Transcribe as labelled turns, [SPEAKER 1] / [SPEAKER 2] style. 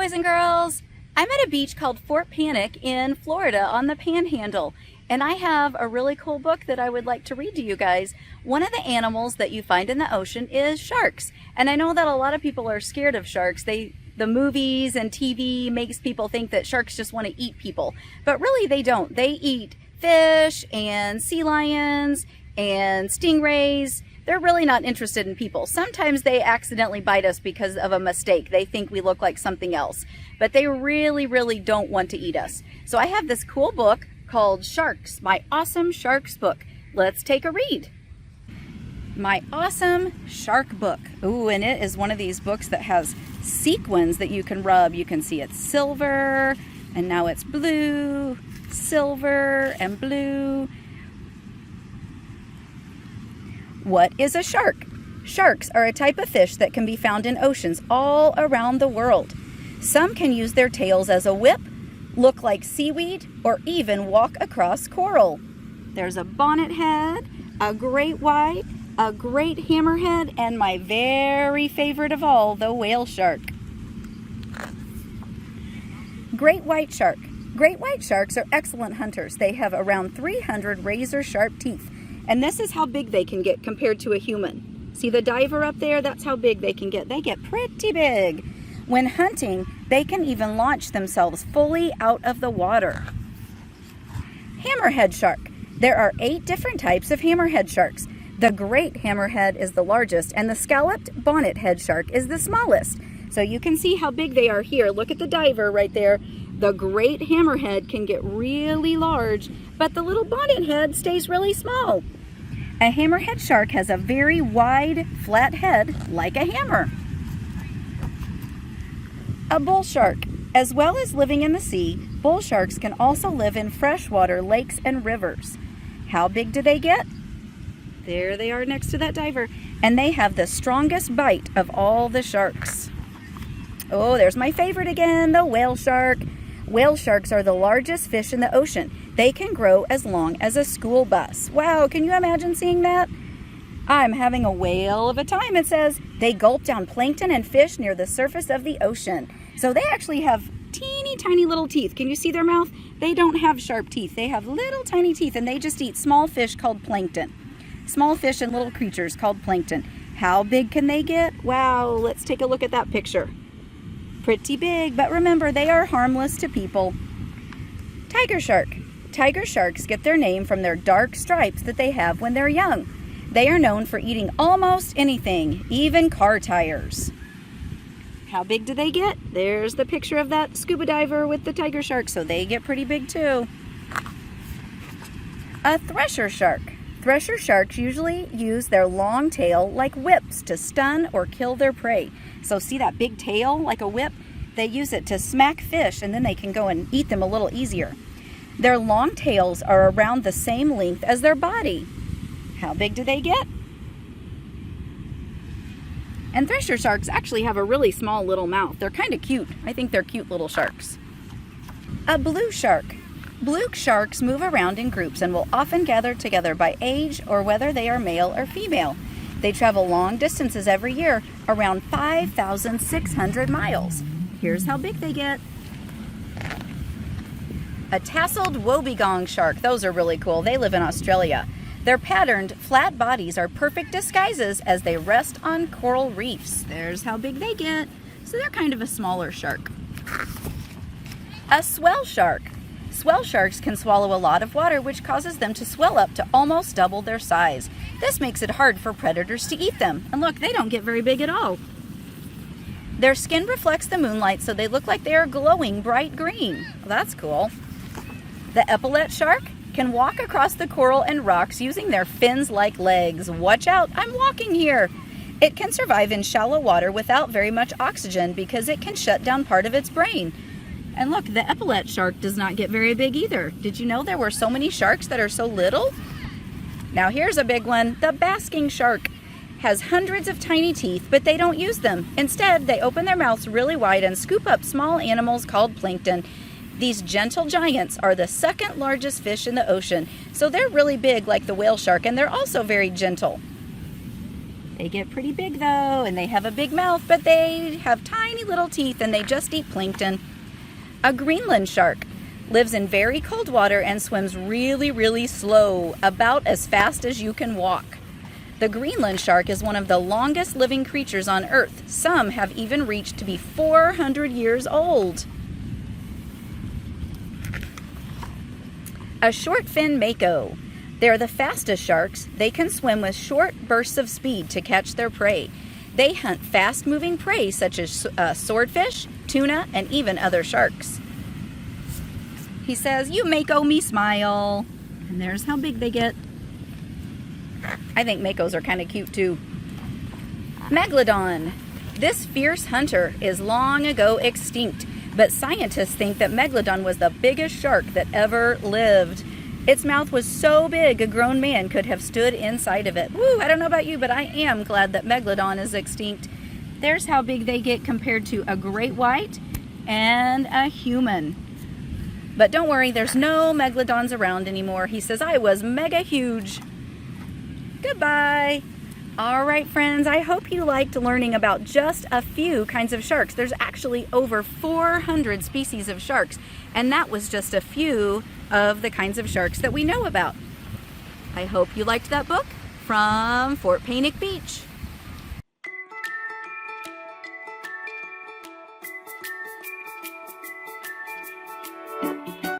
[SPEAKER 1] boys and girls. I'm at a beach called Fort Panic in Florida on the Panhandle, and I have a really cool book that I would like to read to you guys. One of the animals that you find in the ocean is sharks, and I know that a lot of people are scared of sharks. The movies and TV makes people think that sharks just want to eat people, but really they don't. They eat fish and sea lions and stingrays. They're really not interested in people. Sometimes they accidentally bite us because of a mistake. They think we look like something else, but they really don't want to eat us. So I have this cool book called Sharks, My Awesome Sharks Book. Let's take a read. My Awesome Shark Book. Ooh, and it is one of these books that has sequins that you can rub. You can see it's silver, and now it's blue, silver, and blue. What is a shark? Sharks are a type of fish that can be found in oceans all around the world. Some can use their tails as a whip, look like seaweed, or even walk across coral. There's a bonnet head, a great white, a great hammerhead, and my very favorite of all, the whale shark. Great white shark. Great white sharks are excellent hunters. They have around 300 razor-sharp teeth. And this is how big they can get compared to a human. See the diver up there? That's how big they can get. They get pretty big. When hunting, they can even launch themselves fully out of the water. Hammerhead shark. There are 8 different types of hammerhead sharks. The great hammerhead is the largest, and the scalloped bonnethead shark is the smallest. So you can see how big they are here. Look at the diver right there. The great hammerhead can get really large, but the little bonnethead stays really small. A hammerhead shark has a very wide, flat head like a hammer. A bull shark. As well as living in the sea, bull sharks can also live in freshwater lakes and rivers. How big do they get? There they are next to that diver. And they have the strongest bite of all the sharks. Oh, there's my favorite again, the whale shark. Whale sharks are the largest fish in the ocean. They can grow as long as a school bus. Wow, can you imagine seeing that? I'm having a whale of a time. It says they gulp down plankton and fish near the surface of the ocean. So they actually have teeny tiny little teeth. Can you see their mouth? They don't have sharp teeth. They have little tiny teeth, and they just eat small fish called plankton. Small fish and little creatures called plankton. How big can they get? Wow, let's take a look at that picture. Pretty big, but remember, they are harmless to people. Tiger shark. Tiger sharks get their name from their dark stripes that they have when they're young. They are known for eating almost anything, even car tires. How big do they get? There's the picture of that scuba diver with the tiger shark, so they get pretty big too. A thresher shark. Thresher sharks usually use their long tail like whips to stun or kill their prey. So see that big tail like a whip? They use it to smack fish, and then they can go and eat them a little easier. Their long tails are around the same length as their body. How big do they get? And thresher sharks actually have a really small little mouth. They're kind of cute. I think they're cute little sharks. A blue shark. Blue sharks move around in groups and will often gather together by age or whether they are male or female. They travel long distances every year, around 5,600 miles. Here's how big they get. A tasseled wobbegong shark. Those are really cool. They live in Australia. Their patterned, flat bodies are perfect disguises as they rest on coral reefs. There's how big they get. So they're kind of a smaller shark. A swell shark. Swell sharks can swallow a lot of water, which causes them to swell up to almost double their size. This makes it hard for predators to eat them. And look, they don't get very big at all. Their skin reflects the moonlight, so they look like they are glowing bright green. Well, that's cool. The epaulet shark can walk across the coral and rocks using their fins-like legs. Watch out, I'm walking here. It can survive in shallow water without very much oxygen because it can shut down part of its brain. And look, the epaulet shark does not get very big either. Did you know there were so many sharks that are so little? Now here's a big one. The basking shark has hundreds of tiny teeth, but they don't use them. Instead, they open their mouths really wide and scoop up small animals called plankton. These gentle giants are the second largest fish in the ocean, so they're really big like the whale shark, and they're also very gentle. They get pretty big though, and they have a big mouth, but they have tiny little teeth and they just eat plankton. A Greenland shark lives in very cold water and swims really, really slow, about as fast as you can walk. The Greenland shark is one of the longest living creatures on Earth. Some have even reached to be 400 years old. A short fin mako. They're the fastest sharks. They can swim with short bursts of speed to catch their prey. They hunt fast-moving prey such as swordfish, tuna, and even other sharks. He says, "You mako me smile." And there's how big they get. I think makos are kind of cute too. Megalodon. This fierce hunter is long ago extinct, but scientists think that Megalodon was the biggest shark that ever lived. Its mouth was so big a grown man could have stood inside of it. Woo, I don't know about you, but I am glad that Megalodon is extinct. There's how big they get compared to a great white and a human. But don't worry, there's no Megalodons around anymore. He says, I was mega huge. Goodbye. All right, friends, I hope you liked learning about just a few kinds of sharks. There's actually over 400 species of sharks, and that was just a few of the kinds of sharks that we know about. I hope you liked that book from Fort Payneck Beach.